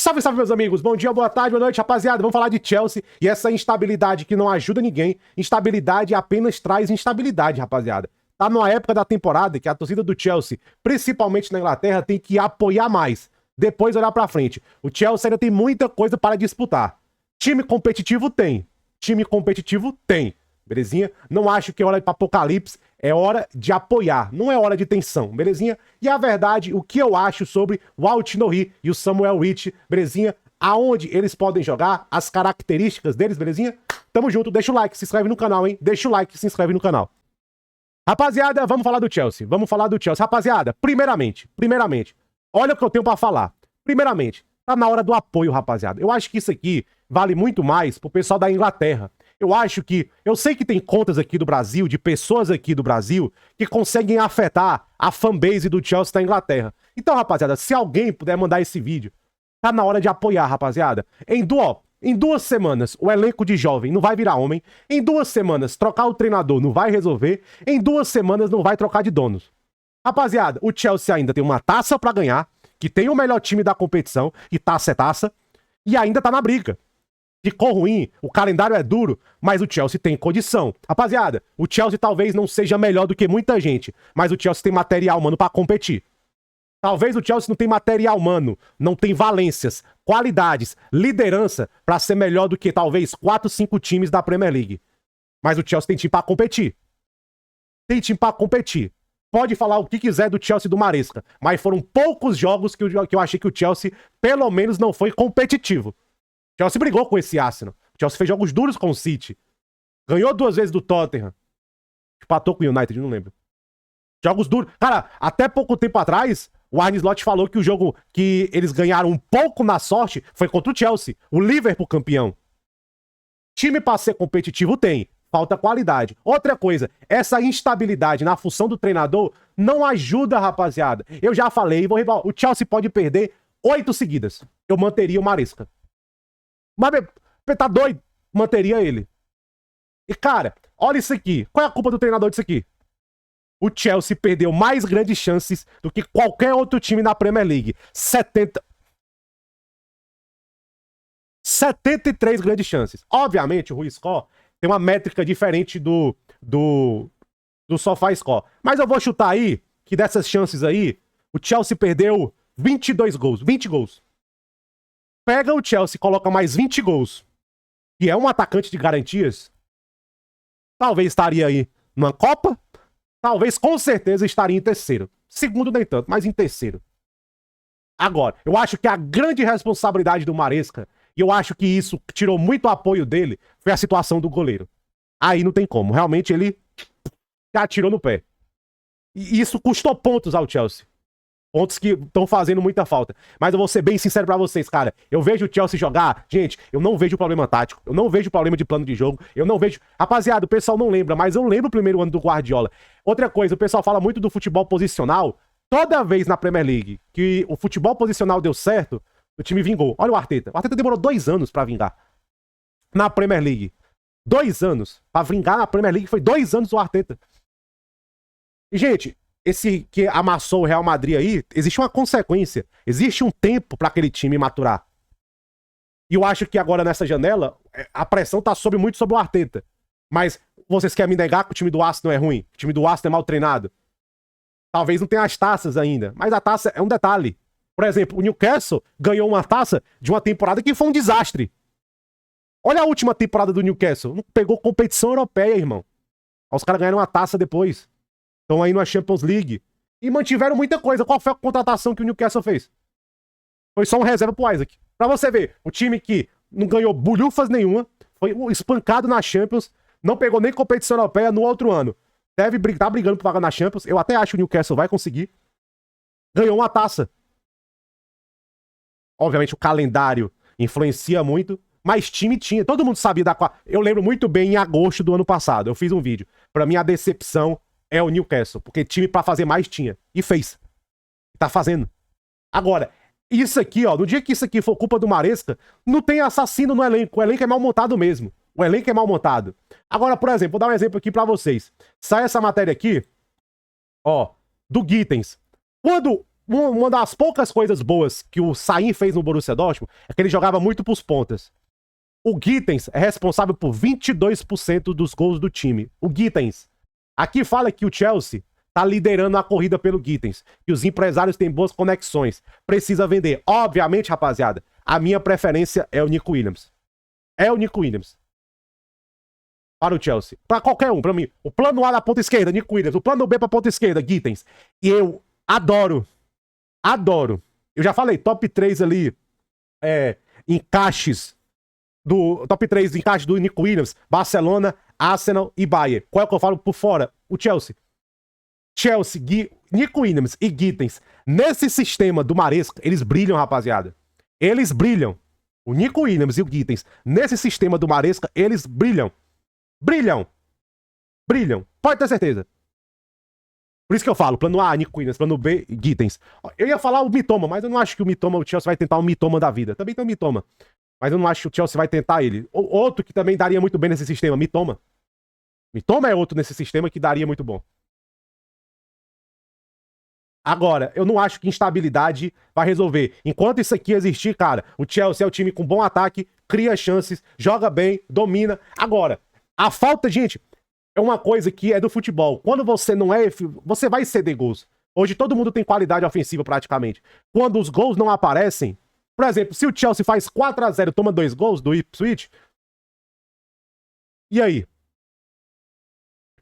Salve, salve, meus amigos. Bom dia, boa tarde, boa noite, rapaziada. Vamos falar de Chelsea e essa instabilidade que não ajuda ninguém. Instabilidade apenas traz instabilidade, rapaziada. Tá numa época da temporada que a torcida do Chelsea, principalmente na Inglaterra, tem que apoiar mais. Depois olhar pra frente. O Chelsea ainda tem muita coisa para disputar. Time competitivo tem. Time competitivo tem. Belezinha? Não acho que é hora de apocalipse, é hora de apoiar, não é hora de tensão, belezinha? E a verdade, o que eu acho sobre o Aït-Nouri e o Samuel Rich, belezinha? Aonde eles podem jogar, as características deles, belezinha? Tamo junto, deixa o like, se inscreve no canal, hein? Deixa o like, se inscreve no canal. Rapaziada, vamos falar do Chelsea, Rapaziada, primeiramente, olha o que eu tenho pra falar. Primeiramente, tá na hora do apoio, rapaziada. Eu acho que isso aqui vale muito mais pro pessoal da Inglaterra. Eu sei que tem contas aqui do Brasil, de pessoas aqui do Brasil, que conseguem afetar a fanbase do Chelsea da Inglaterra. Então, rapaziada, se alguém puder mandar esse vídeo, tá na hora de apoiar, rapaziada. Em 2 semanas, o elenco de jovem não vai virar homem. Em 2 semanas, trocar o treinador não vai resolver. Em 2 semanas, não vai trocar de donos. Rapaziada, o Chelsea ainda tem uma taça pra ganhar, que tem o melhor time da competição, e taça é taça, e ainda tá na briga. Ficou ruim, o calendário é duro, mas o Chelsea tem condição. Rapaziada, o Chelsea talvez não seja melhor do que muita gente, mas o Chelsea tem material humano pra competir. Talvez o Chelsea não tem material humano, não tem valências, qualidades, liderança pra ser melhor do que talvez 4, 5 times da Premier League. Mas o Chelsea tem time pra competir. Tem time pra competir. Pode falar o que quiser do Chelsea e do Maresca, mas foram poucos jogos que eu achei que o Chelsea pelo menos não foi competitivo. O Chelsea brigou com esse Arsenal. O Chelsea fez jogos duros com o City. Ganhou 2 vezes do Tottenham. Empatou com o United, não lembro. Jogos duros. Cara, até pouco tempo atrás, o Arne Slot falou que o jogo que eles ganharam um pouco na sorte foi contra o Chelsea. O Liverpool campeão. Time pra ser competitivo tem. Falta qualidade. Outra coisa, essa instabilidade na função do treinador não ajuda, rapaziada. Eu já falei, o Chelsea pode perder 8 seguidas. Eu manteria o Maresca. Mas tá doido? Manteria ele. E, cara, olha isso aqui. Qual é a culpa do treinador disso aqui? O Chelsea perdeu mais grandes chances do que qualquer outro time na Premier League. 73 grandes chances. Obviamente, o RuiScore tem uma métrica diferente do SofaScore. Mas eu vou chutar aí que dessas chances aí, o Chelsea perdeu 22 gols. 20 gols. Pega o Chelsea e coloca mais 20 gols, que é um atacante de garantias, talvez estaria aí numa Copa, talvez com certeza estaria em terceiro. Segundo nem tanto, mas em terceiro. Agora, eu acho que a grande responsabilidade do Maresca, e eu acho que isso tirou muito apoio dele, foi a situação do goleiro. Aí não tem como, realmente ele atirou no pé. E isso custou pontos ao Chelsea. Pontos que estão fazendo muita falta. Mas eu vou ser bem sincero pra vocês, cara. Eu vejo o Chelsea jogar. Gente, eu não vejo problema tático. Eu não vejo problema de plano de jogo. Eu não vejo... Rapaziada, o pessoal não lembra, mas eu lembro o primeiro ano do Guardiola. Outra coisa, o pessoal fala muito do futebol posicional. Toda vez na Premier League que o futebol posicional deu certo, o time vingou. Olha o Arteta. O Arteta demorou 2 anos pra vingar. Na Premier League. 2 anos. Pra vingar na Premier League foi 2 anos o Arteta. E, gente... Esse que amassou o Real Madrid aí, existe uma consequência. Existe um tempo para aquele time maturar. E eu acho que agora nessa janela, a pressão tá muito sobre o Arteta. Mas vocês querem me negar que o time do Arsenal é ruim? O time do Arsenal é mal treinado? Talvez não tenha as taças ainda. Mas a taça é um detalhe. Por exemplo, o Newcastle ganhou uma taça de uma temporada que foi um desastre. Olha a última temporada do Newcastle. Não pegou competição europeia, irmão. Os caras ganharam uma taça depois. Estão aí na Champions League. E mantiveram muita coisa. Qual foi a contratação que o Newcastle fez? Foi só um reserva pro Isaac. Pra você ver, o time que não ganhou bulhufas nenhuma, foi espancado na Champions, não pegou nem competição europeia no outro ano. Tá brigando por vaga na Champions. Eu até acho que o Newcastle vai conseguir. Ganhou uma taça. Obviamente o calendário influencia muito, mas time tinha. Todo mundo sabia da qual. Eu lembro muito bem em agosto do ano passado. Eu fiz um vídeo. Pra mim a decepção é o Newcastle, porque time pra fazer mais tinha. E fez. Tá fazendo. Agora, isso aqui, ó, no dia que isso aqui for culpa do Maresca, não tem assassino no elenco. O elenco é mal montado mesmo. O elenco é mal montado. Agora, por exemplo, vou dar um exemplo aqui pra vocês. Sai essa matéria aqui, ó, do Gittens. Quando Uma das poucas coisas boas que o Sain fez no Borussia Dortmund é que ele jogava muito pros pontas. O Gittens é responsável por 22% dos gols do time. O Gittens. Aqui fala que o Chelsea tá liderando a corrida pelo Gittens. E os empresários têm boas conexões. Precisa vender. Obviamente, rapaziada, a minha preferência é o Nico Williams. É o Nico Williams. Para o Chelsea. Para qualquer um, para mim. O plano A na ponta esquerda, Nico Williams. O plano B pra ponta esquerda, Gittens. E eu adoro. Eu já falei, top 3 ali, encaixes do... Top 3 encaixes do Nico Williams, Barcelona, Arsenal e Bayern. Qual é que eu falo por fora? O Chelsea. Nico Williams e Gittens. Nesse sistema do Maresca, eles brilham, rapaziada. Eles brilham. O Nico Williams e o Gittens, nesse sistema do Maresca, eles brilham. Brilham. Pode ter certeza. Por isso que eu falo, plano A, Nico Williams, plano B, Gittens. Eu ia falar o Mitoma, mas eu não acho que o Chelsea vai tentar o Mitoma da vida. Também tem o Mitoma. Mas eu não acho que o Chelsea vai tentar ele. Outro que também daria muito bem nesse sistema, Mitoma. Mitoma é outro nesse sistema que daria muito bom. Agora, eu não acho que instabilidade vai resolver. Enquanto isso aqui existir, cara, o Chelsea é o time com bom ataque, cria chances, joga bem, domina. Agora, a falta, gente, é uma coisa que é do futebol. Quando você não é... Você vai ceder gols. Hoje todo mundo tem qualidade ofensiva praticamente. Quando os gols não aparecem... Por exemplo, se o Chelsea faz 4-0 e toma 2 gols do Ipswich... E aí?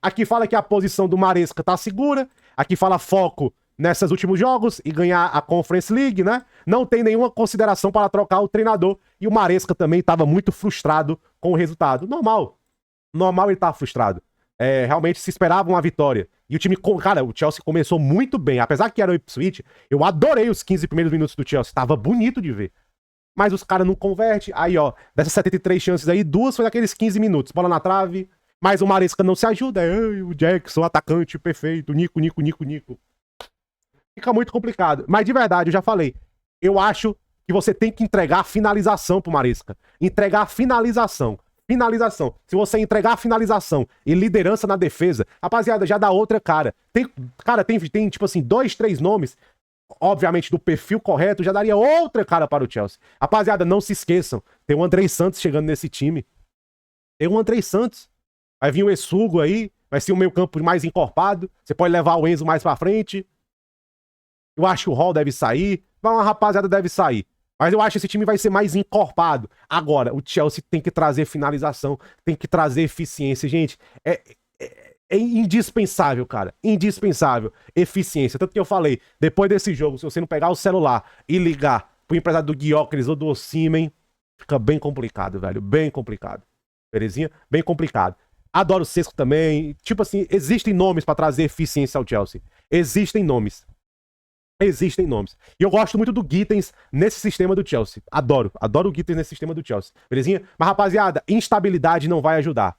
Aqui fala que a posição do Maresca tá segura. Aqui fala foco nesses últimos jogos e ganhar a Conference League, né? Não tem nenhuma consideração para trocar o treinador. E o Maresca também estava muito frustrado com o resultado. Normal ele tá frustrado. Realmente se esperava uma vitória. E o time, cara, o Chelsea começou muito bem. Apesar que era o Ipswich, eu adorei os 15 primeiros minutos do Chelsea. Tava bonito de ver. Mas os caras não convertem. Aí, ó, dessas 73 chances aí, 2 foi naqueles 15 minutos. Bola na trave. Mas o Maresca não se ajuda. O Jackson, atacante perfeito. Nico. Fica muito complicado. Mas de verdade, eu já falei. Eu acho que você tem que entregar a finalização pro Maresca. Entregar a finalização. Se você entregar a finalização e liderança na defesa, rapaziada, já dá outra cara. Tem tipo assim, 2, 3 nomes, obviamente do perfil correto, já daria outra cara para o Chelsea. Rapaziada, não se esqueçam, tem o Andrei Santos chegando nesse time. Tem o Andrei Santos. Vai vir o Essugo aí, vai ser o meio campo mais encorpado. Você pode levar o Enzo mais pra frente. Eu acho que o Hall deve sair. Uma rapaziada deve sair. Mas eu acho que esse time vai ser mais encorpado. Agora, o Chelsea tem que trazer finalização, tem que trazer eficiência. Gente, é indispensável, cara. Indispensável. Eficiência. Tanto que eu falei, depois desse jogo, se você não pegar o celular e ligar pro empresário do Gyökeres ou do Osimhen, fica bem complicado, velho. Bem complicado. Belezinha? Bem complicado. Adoro o Sesco também. Tipo assim, existem nomes pra trazer eficiência ao Chelsea. Existem nomes. E eu gosto muito do Gittens nesse sistema do Chelsea. Adoro o Gittens nesse sistema do Chelsea. Belezinha? Mas, rapaziada, instabilidade não vai ajudar.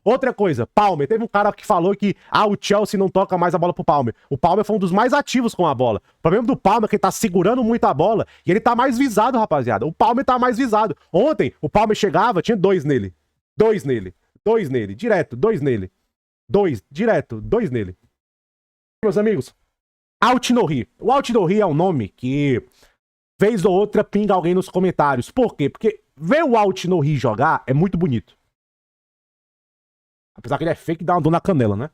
Outra coisa, Palmer. Teve um cara que falou que o Chelsea não toca mais a bola pro Palmer. O Palmer foi um dos mais ativos com a bola. O problema do Palmer é que ele tá segurando muito a bola e ele tá mais visado, rapaziada. O Palmer tá mais visado. Ontem, o Palmer chegava, tinha 2 nele. 2 nele. Direto, 2 nele. 2 nele. Meus amigos, Altinohi. O Altinohi é um nome que, vez ou outra, pinga alguém nos comentários. Por quê? Porque ver o Altinohi jogar é muito bonito. Apesar que ele é fake e dá uma dor na canela, né?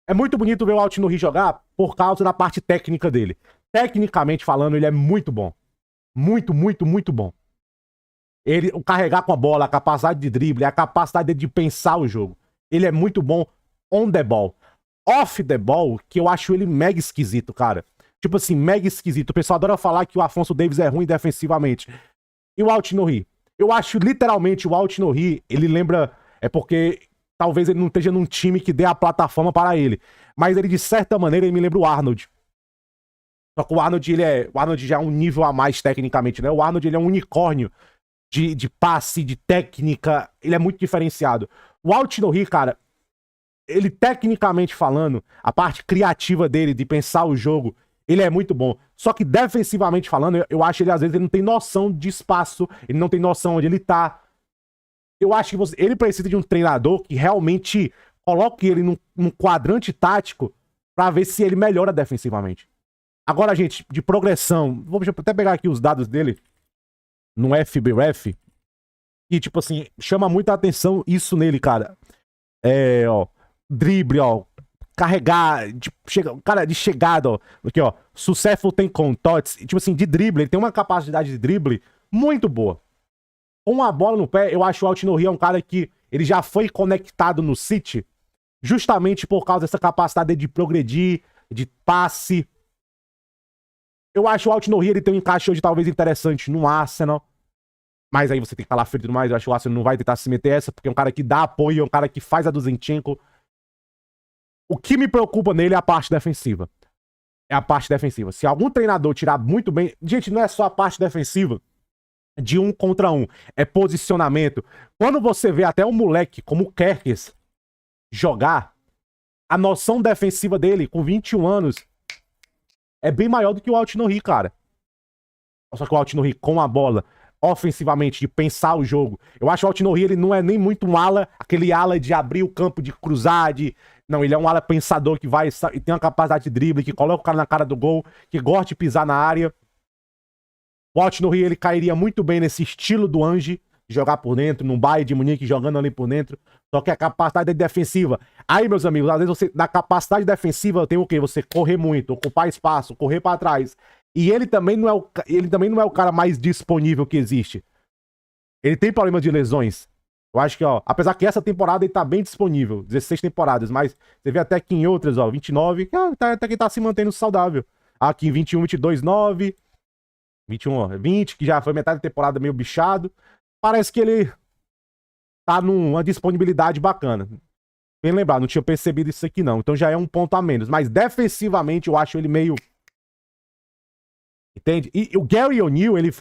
É muito bonito ver o Altinohi jogar por causa da parte técnica dele. Tecnicamente falando, ele é muito bom. Muito bom. O carregar com a bola, a capacidade de drible, a capacidade de pensar o jogo. Ele é muito bom on the ball. Off the ball, que eu acho ele mega esquisito, cara. Tipo assim, mega esquisito. O pessoal adora falar que o Afonso Davies é ruim defensivamente. E o Altinohi? Eu acho literalmente o Altinohi, ele lembra... É porque talvez ele não esteja num time que dê a plataforma para ele. Mas ele, de certa maneira, ele me lembra o Arnold. Só que o Arnold já é um nível a mais tecnicamente, né? O Arnold, ele é um unicórnio de passe, de técnica. Ele é muito diferenciado. O Altinohi, cara... Ele, tecnicamente falando, a parte criativa dele, de pensar o jogo, ele é muito bom. Só que, defensivamente falando, eu acho que ele, às vezes, ele não tem noção de espaço, ele não tem noção onde ele tá. Eu acho que ele precisa de um treinador que realmente coloque ele num quadrante tático pra ver se ele melhora defensivamente. Agora, gente, de progressão, vou até pegar aqui os dados dele no FBref, e, tipo assim, chama muita atenção isso nele, cara. Ó, drible, ó, carregar, cara, de chegada, ó, aqui, ó, sucesso tem com tots, tipo assim, de drible, ele tem uma capacidade de drible muito boa. Com a bola no pé, eu acho o Altinory é um cara que ele já foi conectado no City, justamente por causa dessa capacidade de progredir, de passe. Eu acho o Altinory, ele tem um encaixe hoje talvez interessante no Arsenal, mas aí você tem que falar frito e tudo mais, eu acho que o Arsenal não vai tentar se meter essa, porque é um cara que dá apoio, é um cara que faz a do Zinchenko. O que me preocupa nele é a parte defensiva. É a parte defensiva. Se algum treinador tirar muito bem... Gente, não é só a parte defensiva de 1 contra 1. É posicionamento. Quando você vê até um moleque como o Kerkez jogar, a noção defensiva dele, com 21 anos, é bem maior do que o Altinory, cara. Só que o Altinory com a bola, ofensivamente, de pensar o jogo. Eu acho que o Altinory, ele não é nem muito um ala, aquele ala de abrir o campo, de cruzar, de... Não, ele é um ala pensador que vai e tem uma capacidade de drible, que coloca o cara na cara do gol, que gosta de pisar na área. O Altinory, ele cairia muito bem nesse estilo do Ange, de jogar por dentro, num Bayern de Munique jogando ali por dentro. Só que a capacidade defensiva. Aí, meus amigos, às vezes você, na capacidade defensiva, tem o quê? Você correr muito, ocupar espaço, correr pra trás. E ele também não é o cara mais disponível que existe. Ele tem problema de lesões. Eu acho que, ó, apesar que essa temporada ele tá bem disponível, 16 temporadas, mas você vê até que em outras, ó, 29, que até que tá se mantendo saudável. Aqui em 21, 22, 9, 21, ó, 20, que já foi metade da temporada meio bichado. Parece que ele tá numa disponibilidade bacana. Bem lembrado, não tinha percebido isso aqui não, então já é um ponto a menos. Mas defensivamente eu acho ele meio... Entende? E o Gary O'Neill, ele...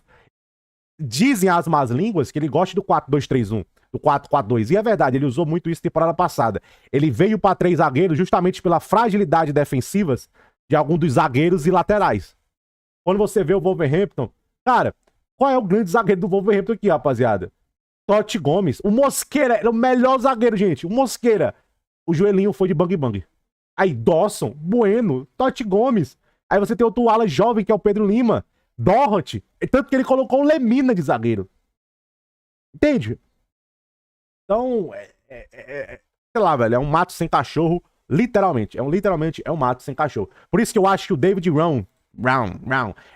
Dizem as más línguas que ele gosta do 4-2-3-1, do 4-4-2. E é verdade, ele usou muito isso temporada passada. Ele veio para 3 zagueiros justamente pela fragilidade defensivas de algum dos zagueiros e laterais. Quando você vê o Wolverhampton, cara, qual é o grande zagueiro do Wolverhampton aqui, rapaziada? Totti Gomes. O Mosqueira era o melhor zagueiro, gente. O Mosqueira. O joelhinho foi de bang bang. Aí Dawson, Bueno, Totti Gomes. Aí você tem outro ala jovem que é o Pedro Lima. Dorothy, tanto que ele colocou o Lemina de zagueiro. Entende? Então, sei lá, velho, é um mato sem cachorro, literalmente. Literalmente é um mato sem cachorro. Por isso que eu acho que o David Brown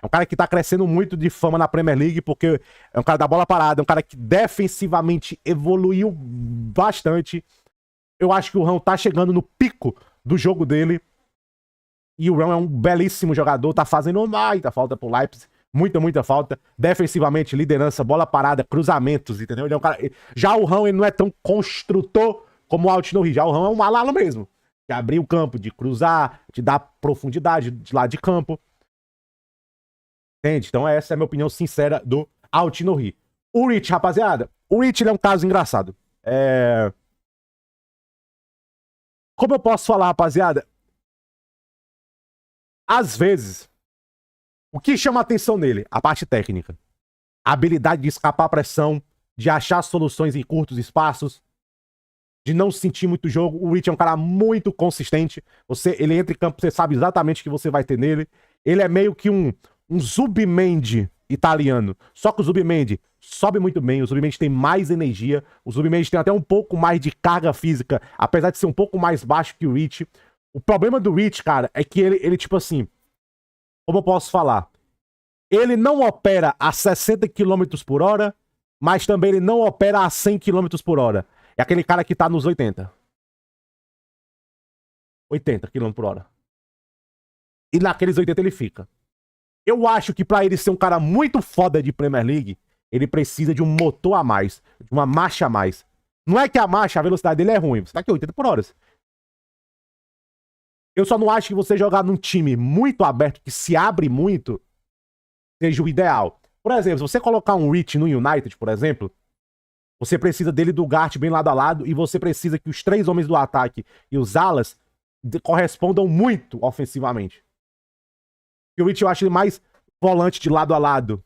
é um cara que tá crescendo muito de fama na Premier League, porque é um cara da bola parada, é um cara que defensivamente evoluiu bastante. Eu acho que o Rão tá chegando no pico do jogo dele. E o Rão é um belíssimo jogador, tá fazendo muita falta pro Leipzig. Muita falta. Defensivamente, liderança, bola parada, cruzamentos, entendeu? Ele é um cara... Já o Rão, ele não é tão construtor como o Altinory. Já o Rão é um malalo mesmo. De abrir o campo, de cruzar, de dar profundidade de lado de campo. Entende? Então essa é a minha opinião sincera do Altinory. O Rich, rapaziada, o Rich, ele é um caso engraçado. Como eu posso falar, rapaziada? Às vezes, o que chama a atenção nele? A parte técnica. A habilidade de escapar à pressão, de achar soluções em curtos espaços, de não sentir muito jogo. O Rich é um cara muito consistente. Ele entra em campo, você sabe exatamente o que você vai ter nele. Ele é meio que um Zubimendi italiano. Só que o Zubimendi sobe muito bem, o Zubimendi tem mais energia, o Zubimendi tem até um pouco mais de carga física, apesar de ser um pouco mais baixo que o Rich. O problema do Rich, cara, é que ele tipo assim, como eu posso falar? Ele não opera a 60 km por hora, mas também ele não opera a 100 km por hora. É aquele cara que tá nos 80. 80 km por hora. E naqueles 80 ele fica. Eu acho que pra ele ser um cara muito foda de Premier League, ele precisa de um motor a mais, de uma marcha a mais. Não é que a marcha, a velocidade dele é ruim, você tá aqui 80 por hora. Eu só não acho que você jogar num time muito aberto, que se abre muito, seja o ideal. Por exemplo, se você colocar um Rich no United, por exemplo, você precisa dele do Gart bem lado a lado e você precisa que os 3 homens do ataque e os alas correspondam muito ofensivamente. E o Rich eu acho ele mais volante de lado a lado.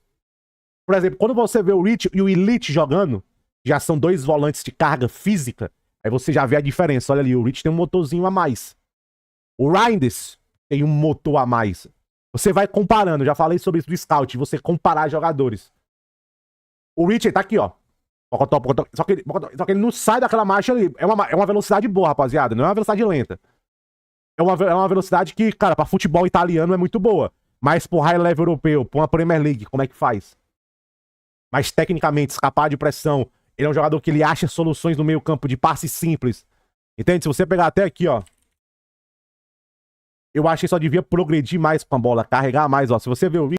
Por exemplo, quando você vê o Rich e o Elite jogando, já são 2 volantes de carga física, aí você já vê a diferença. Olha ali, o Rich tem um motorzinho a mais. O Reinders tem um motor a mais. Você vai comparando, já falei sobre isso do scout, você comparar jogadores. O Richard tá aqui, ó. Pocotó, pocotó. Só que ele não sai daquela marcha ali. É uma velocidade boa, rapaziada. Não é uma velocidade lenta. É uma velocidade que, cara, pra futebol italiano é muito boa. Mas pro high level europeu, pra uma Premier League, como é que faz? Mas tecnicamente, escapar de pressão. Ele é um jogador que ele acha soluções no meio campo de passe simples. Entende? Se você pegar até aqui, ó. Eu acho que só devia progredir mais com a bola, carregar mais, ó. Se você ver o